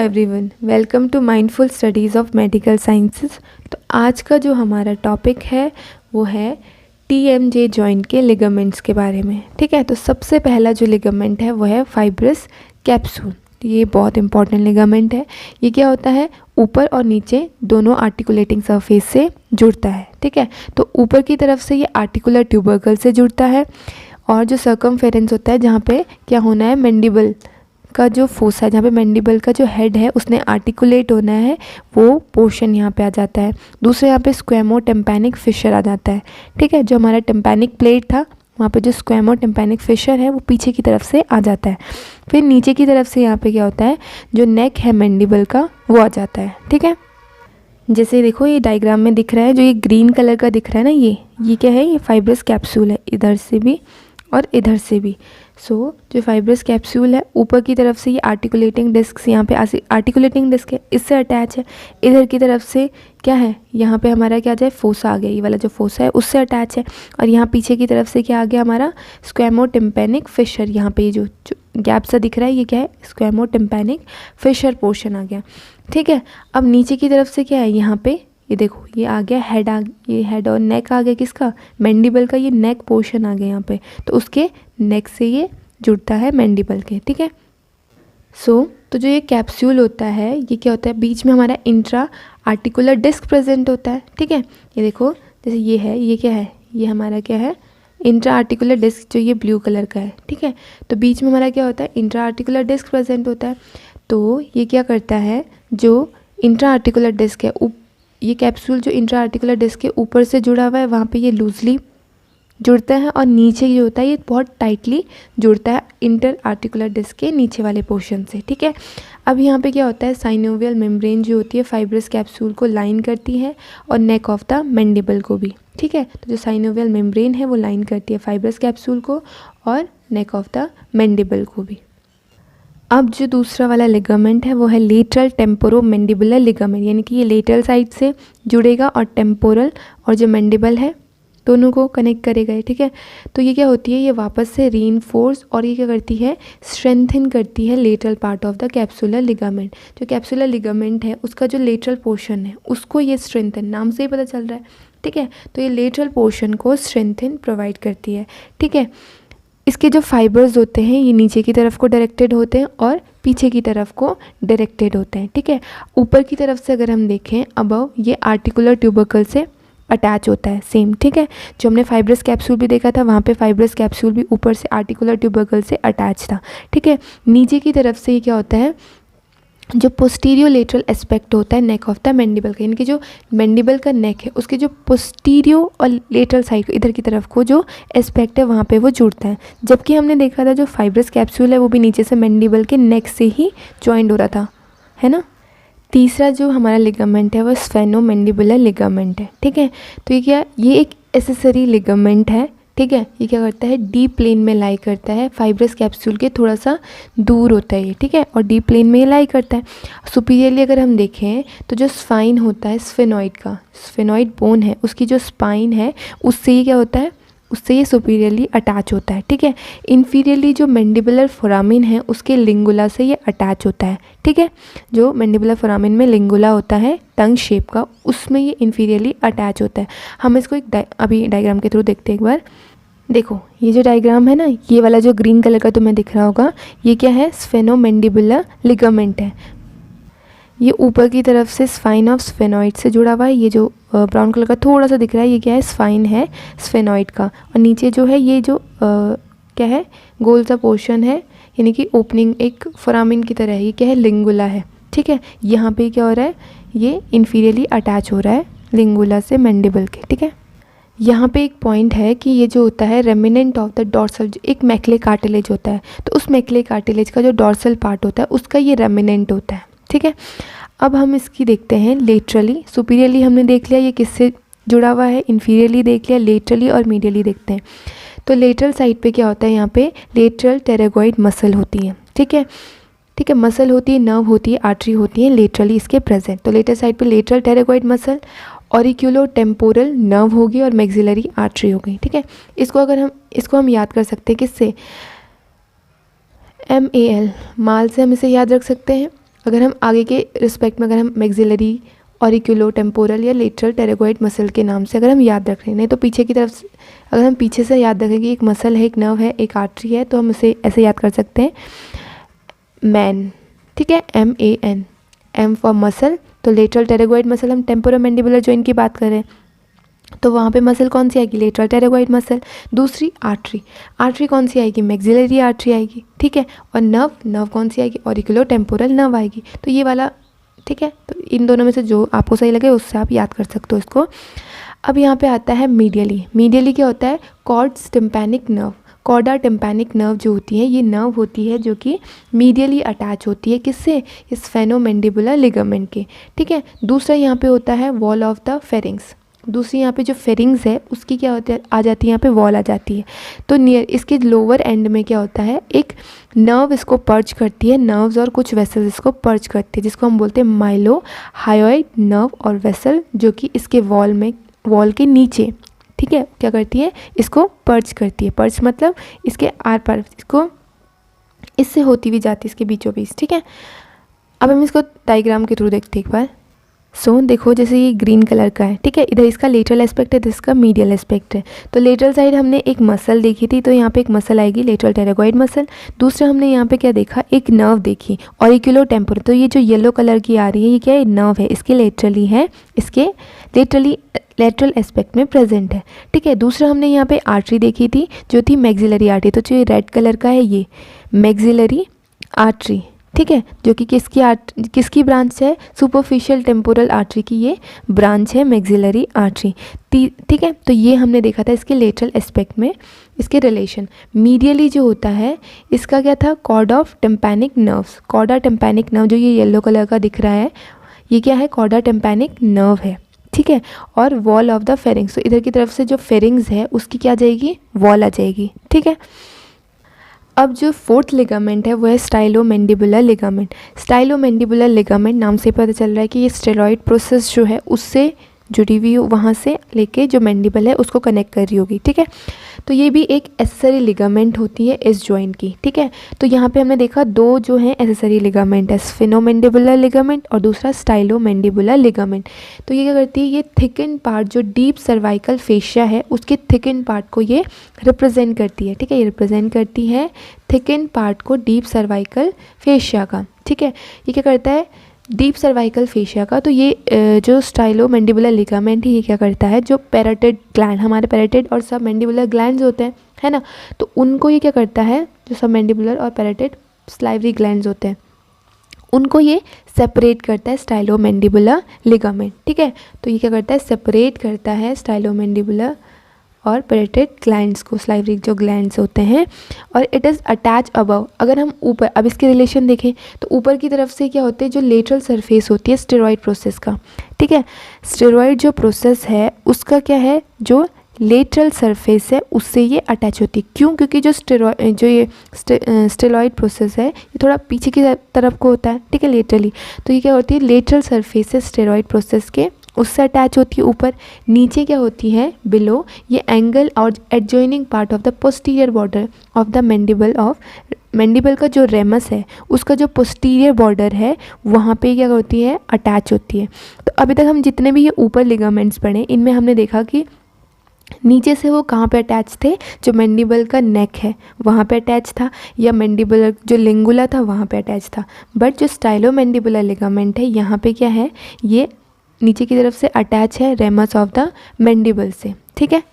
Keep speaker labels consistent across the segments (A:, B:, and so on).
A: Everyone, welcome to mindful studies of medical sciences. तो आज का जो हमारा टॉपिक है वो है TMJ जॉइंट के लिगामेंट्स के बारे में। ठीक है, तो सबसे पहला जो लिगामेंट है वो है फाइब्रस कैप्सूल। ये बहुत इंपॉर्टेंट लिगामेंट है। ये क्या होता है, ऊपर और नीचे दोनों आर्टिकुलेटिंग सरफेस से जुड़ता है। ठीक है, तो ऊपर की तरफ से ये आर्टिकुलर ट्यूबरकल से जुड़ता है और जो सर्कमफेरेंस होता है जहाँ पे क्या होना है, मैंडिबल का जो फोसा है, जहाँ पे मैंडिबल का जो हेड है उसने आर्टिकुलेट होना है, वो पोर्शन यहाँ पे आ जाता है। दूसरे यहाँ पे स्क्वेमो टिम्पैनिक फिशर आ जाता है। ठीक है, जो हमारा टिम्पैनिक प्लेट था वहाँ पे जो स्क्वेमो टिम्पैनिक फिशर है वो पीछे की तरफ से आ जाता है। फिर नीचे की तरफ से यहाँ पे क्या होता है, जो नेक है मैंडिबल का वो आ जाता है। ठीक है, जैसे देखो ये डायग्राम में दिख रहा है, जो ये ग्रीन कलर का दिख रहा है ना, ये क्या है, ये फाइब्रस कैप्सूल है, इधर से भी और इधर से भी। जो फाइब्रस कैप्सूल है ऊपर की तरफ से ये आर्टिकुलेटिंग डिस्क, यहाँ पे आर्टिकुलेटिंग डिस्क है, इससे अटैच है। इधर की तरफ से क्या है, यहाँ पे हमारा क्या जाए, फोसा आ गया, ये वाला जो फोसा है उससे अटैच है। और यहाँ पीछे की तरफ से क्या आ गया, हमारा स्क्वेमो टिम्पैनिक फिशर। यहाँ पे जो गैप सा दिख रहा है ये क्या है, स्क्वेमो टिम्पैनिक फिशर पोर्शन आ गया। ठीक है, अब नीचे की तरफ से क्या है, यहाँ पे ये देखो ये आ गया हेड, ये हेड और नेक आ गया, किसका, मैंडिबल का। ये नेक पोर्शन आ गया यहाँ पे, तो उसके नेक से ये जुड़ता है मैंडिबल के। ठीक है, तो जो ये कैप्सूल होता है ये क्या होता है, बीच में हमारा इंट्रा आर्टिकुलर डिस्क प्रेजेंट होता है। ठीक है, ये देखो जैसे ये है, ये क्या है, ये हमारा क्या है, इंट्रा आर्टिकुलर डिस्क, जो ये ब्लू कलर का है। ठीक है, तो बीच में हमारा क्या होता है, इंट्रा आर्टिकुलर डिस्क प्रेजेंट होता है। तो ये क्या करता है, जो इंट्रा आर्टिकुलर डिस्क है, ये कैप्सूल जो इंट्रा आर्टिकुलर डिस्क के ऊपर से जुड़ा हुआ है वहाँ पे ये लूजली जुड़ता है, और नीचे जो होता है ये बहुत टाइटली जुड़ता है इंटर आर्टिकुलर डिस्क के नीचे वाले पोर्शन से। ठीक है, अब यहाँ पे क्या होता है, साइनोवियल मेम्ब्रेन जो होती है फाइब्रस कैप्सूल को लाइन करती है और नेक ऑफ द मैंडिबल को भी। ठीक है, तो जो साइनोवियल मेम्ब्रेन है वो लाइन करती है फाइब्रस कैप्सूल को और नेक ऑफ द मैंडिबल को भी। अब जो दूसरा वाला लिगामेंट है वो है लेटरल टेम्पोरो मैंडिबुलर लिगामेंट, यानी कि ये लेटरल साइड से जुड़ेगा और टेम्पोरल और जो मैंडिबल है दोनों को कनेक्ट करेगा। ठीक है, तो ये क्या होती है, ये वापस से रीइंफोर्स और ये क्या करती है, स्ट्रेंथन करती है lateral part of the capsular ligament. जो कैप्सुलर लिगामेंट है उसका जो लेटरल पोर्शन है उसको ये स्ट्रेंथन, नाम से ही पता चल रहा है। ठीक है, तो ये लेटरल पोर्शन को स्ट्रेंथन प्रोवाइड करती है। ठीक है, इसके जो फाइबर्स होते हैं ये नीचे की तरफ को डायरेक्टेड होते हैं और पीछे की तरफ को डायरेक्टेड होते हैं। ठीक है, ऊपर की तरफ से अगर हम देखें अबव, ये आर्टिकुलर ट्यूबरकल से अटैच होता है सेम। ठीक है, जो हमने फाइब्रस कैप्सूल भी देखा था वहाँ पे फाइब्रस कैप्सूल भी ऊपर से आर्टिकुलर ट्यूबरकल से अटैच था। ठीक है, नीचे की तरफ से ये क्या होता है, जो पोस्टीरियो लेटरल एस्पेक्ट होता है नेक ऑफ द मैंडिबल का, यानी कि जो मैंडिबल का नेक है उसके जो पोस्टीरियो और लेटरल साइड इधर की तरफ को जो एस्पेक्ट है वहाँ पे वो जुड़ता है। जबकि हमने देखा था जो फाइब्रस कैप्सूल है वो भी नीचे से मैंडिबल के नेक से ही ज्वाइंट हो रहा था, है ना। तीसरा जो हमारा लिगामेंट है वो स्फेनोमैंडिबुलर लिगामेंट है। ठीक है, तो ये क्या, ये एक एसेसरी लिगामेंट है। ठीक है, ये क्या करता है, डीप प्लेन में लाई करता है, फाइब्रस कैप्सूल के थोड़ा सा दूर होता है ये। ठीक है, और डीप प्लेन में ये लाई करता है। सुपीरियरली अगर हम देखें तो जो स्पाइन होता है स्फेनॉइड का, स्फेनॉइड बोन है उसकी जो स्पाइन है उससे ये क्या होता है, उससे ये सुपीरियरली अटैच होता है। ठीक है, इन्फीरियरली जो मैंडिबुलर फोरामिन है उसके लिंगुला से ये अटैच होता है। ठीक है, जो मैंडिबुलर फोरामिन में लिंगुला होता है टंग शेप का, उसमें ये इन्फीरियरली अटैच होता है। हम इसको एक अभी डायग्राम के थ्रू देखते हैं एक बार। देखो ये जो डायग्राम है ना, ये वाला जो ग्रीन कलर का तुम्हें दिख रहा होगा ये क्या है, स्फेनोमैंडिबुलर लिगामेंट है। ये ऊपर की तरफ से स्पाइन ऑफ स्फेनॉइड से जुड़ा हुआ है। ये जो ब्राउन कलर का थोड़ा सा दिख रहा है ये क्या है, स्पाइन है स्फेनॉइड का। और नीचे जो है ये जो क्या है, गोल सा पोर्शन है, यानी कि ओपनिंग एक फोरामिन की तरह है, ये क्या है, लिंगुला है। ठीक है, यहाँ पे क्या हो रहा है, ये इन्फीरियरली अटैच हो रहा है लिंगुला से मैंडिबल के। ठीक है, यहाँ पे एक पॉइंट है कि ये जो होता है रेमिनेंट ऑफ द डॉर्सल, एक मैक्ले कार्टिलेज होता है, तो उस मैक्ले कार्टिलेज का जो डॉर्सल पार्ट होता है उसका ये रेमिनेंट होता है। ठीक है, अब हम इसकी देखते हैं लेटरली। सुपीरियरली हमने देख लिया ये किससे जुड़ा हुआ है, इन्फीरियरली देख लिया, लेटरली और मीडियली देखते हैं। तो लेटरल साइड पे क्या होता है, यहाँ पे लेटरल टेरागोइड मसल होती है। ठीक है, ठीक है, मसल होती है, नर्व होती है, आर्टरी होती है लेटरली इसके प्रेजेंट। तो लेटरल साइड पे लेटरल टेरागोइड मसल, ऑरिक्यूलो टेम्पोरल नर्व होगी और मैक्सिलरी आर्टरी हो गई। ठीक है, इसको हम याद कर सकते हैं किससे, MAL, माल से हम इसे याद रख सकते हैं। अगर हम आगे के रिस्पेक्ट में अगर हम मैक्सिलरी, ऑरिकुलोटेम्पोरल या लेटरल टेरेगोइड मसल के नाम से अगर हम याद रख रहे हैं, नहीं तो पीछे की तरफ अगर हम पीछे से याद रखें कि एक मसल है, एक नर्व है, एक आर्टरी है, तो हम उसे ऐसे याद कर सकते हैं, मैन, ठीक है, MAN, M फॉर मसल। तो लेटरल टेरेगोइड मसल, हम टेम्पोरोमैंडिबुलर जॉइंट की बात करें तो वहाँ पे मसल कौन सी आएगी, लेटरल टेरेगोइड मसल। दूसरी आर्टरी, आर्टरी कौन सी आएगी, मैक्सिलरी आर्टरी आएगी, ठीक है। और नर्व, नर्व कौन सी आएगी, ऑरिकुलोटेम्पोरल नर्व आएगी। तो ये वाला, ठीक है, तो इन दोनों में से जो आपको सही लगे उससे आप याद कर सकते हो इसको। अब यहाँ पे आता है मीडियली। मीडियली क्या होता है, cords tympanic nerve. Chorda tympanic nerve जो होती है, ये नर्व होती है जो कि मीडियली अटैच होती है, किससे, इस फेनोमैंडिबुलर लिगामेंट के, ठीक है। दूसरा यहाँ पे होता है वॉल ऑफ द फेरिंग्स। दूसरी यहाँ पे जो फेरिंग्स है उसकी क्या होती है, आ जाती है यहाँ पे वॉल आ जाती है। तो नियर इसके लोअर एंड में क्या होता है, एक नर्व इसको पर्च करती है, नर्व्स और कुछ वेसल्स इसको पर्च करती है, जिसको हम बोलते हैं माइलो हायोइड नर्व और वेसल, जो कि इसके वॉल में, वॉल के नीचे, ठीक है, क्या करती है, इसको पर्च करती है। पर्च मतलब इसके आर पार, इसको इससे होती हुई जाती है इसके बीचों बीच, ठीक है। अब हम इसको डायग्राम के थ्रू देखते हैं एक बार। सो देखो, जैसे ये ग्रीन कलर का है, ठीक है, इधर इसका लेटरल एस्पेक्ट है, इसका मीडियल एस्पेक्ट है। तो लेटरल साइड हमने एक मसल देखी थी, तो यहाँ पे एक मसल आएगी लेटरल टेरेगोइड मसल। दूसरा हमने यहाँ पे क्या देखा, एक नर्व देखी, ऑरिकुलोटेम्पोरल। तो ये जो येलो कलर की आ रही है, ये क्या है, नर्व है, इसके लेटरली है, इसके लेटरली लेटरल एस्पेक्ट में प्रेजेंट है, ठीक है। दूसरा हमने यहाँ पे आर्टरी देखी थी जो थी मैक्सिलरी आर्टरी। तो जो ये रेड कलर का है, ये मैक्सिलरी आर्टरी, ठीक है, जो कि किसकी ब्रांच है, सुपरफिशियल टेम्पोरल आर्टरी की ये ब्रांच है, मैक्सिलरी आर्टरी, ठीक है। तो ये हमने देखा था इसके लेटरल एस्पेक्ट में इसके रिलेशन। मीडियली जो होता है इसका क्या था, cord of tympanic nerves. Chorda tympanic nerve जो ये येलो कलर का दिख रहा है, ये क्या है, कॉर्डा टिम्पैनिक नर्व है, ठीक है। और वॉल ऑफ द फेरिंग्स, तो इधर की तरफ से जो फेरिंग्स है उसकी क्या आ जाएगी, वॉल आ जाएगी, ठीक है। अब जो फोर्थ लिगामेंट है वो है स्टाइलोमैंडिबुलर लिगामेंट। स्टाइलोमैंडिबुलर लिगामेंट नाम से पता चल रहा है कि ये स्टेरॉइड प्रोसेस जो है उससे जुड़ी हुई, वहाँ से लेके जो मैंडिबल है उसको कनेक्ट कर रही होगी, ठीक है। तो ये भी एक एसेसरी लिगामेंट होती है इस जॉइंट की, ठीक है। तो यहाँ पे हमने देखा दो जो हैं एसेसरी लिगामेंट है, स्फेनोमैंडिबुलर लिगामेंट और दूसरा स्टाइलोमैंडिबुलर लिगामेंट। तो ये क्या करती है, ये थिकन पार्ट जो डीप सर्वाइकल फेशिया है उसके थिकन पार्ट को ये रिप्रेजेंट करती है, ठीक है। ये रिप्रेजेंट करती है थिकन पार्ट को डीप सर्वाइकल फेशिया का, ठीक है। ये क्या करता है, डीप सर्वाइकल फेशिया का। तो ये जो स्टाइलोमैंडिबुलर लिगामेंट है, ये क्या करता है, जो पैराटिड ग्लैंड, हमारे पैराटिड और सब मैंडिबुलर ग्लैंड्स होते हैं, है ना, तो उनको ये क्या करता है, जो सब मैंडिबुलर और पैराटिड स्लाइवरी ग्लैंड्स होते हैं उनको ये सेपरेट करता है स्टाइलोमैंडिबुलर लिगामेंट, ठीक है। तो ये क्या करता है, सेपरेट करता है स्टाइलोमैंडिबुलर और पैराटिड ग्लैंड्स को, स्लाइवरी जो ग्लैंड्स होते हैं। और इट इज़ अटैच अबव, अगर हम ऊपर, अब इसके रिलेशन देखें तो ऊपर की तरफ से क्या होते हैं, जो लेटरल सरफेस होती है स्टेरॉइड प्रोसेस का, ठीक है। स्टेरॉइड जो प्रोसेस है उसका क्या है, जो लेटरल सरफेस है उससे ये अटैच होती है। क्यों, क्योंकि जो स्टेरॉइड प्रोसेस है ये थोड़ा पीछे की तरफ को होता है, ठीक है, लेटरली। तो ये क्या होती है, लेटरल सरफेस से स्टेरॉइड प्रोसेस के उससे अटैच होती है ऊपर। नीचे क्या होती है, बिलो, ये एंगल और adjoining part of the posterior border of the mandible of mandible का जो रेमस है उसका जो पोस्टीरियर बॉर्डर है वहाँ पे क्या होती है, अटैच होती है। तो अभी तक हम जितने भी ये ऊपर लिगामेंट्स पढ़े इनमें हमने देखा कि नीचे से वो कहाँ पे अटैच थे, जो मैंडिबल का नेक है वहाँ पे अटैच था, या मैंडिबल जो लिंगुला था वहाँ पे अटैच था। बट जो स्टाइलोमैंडिबुलर लिगामेंट है यहाँ पे क्या है, ये नीचे की तरफ से अटैच है रेमस ऑफ द मैंडिबल से, ठीक है।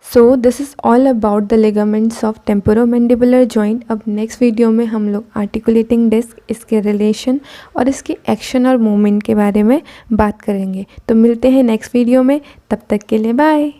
A: So this is all about the ligaments of temporomandibular joint. अब नेक्स्ट वीडियो में हम लोग आर्टिकुलेटिंग डिस्क, इसके रिलेशन और इसके एक्शन और मूवमेंट के बारे में बात करेंगे। तो मिलते हैं नेक्स्ट वीडियो में, तब तक के लिए बाय।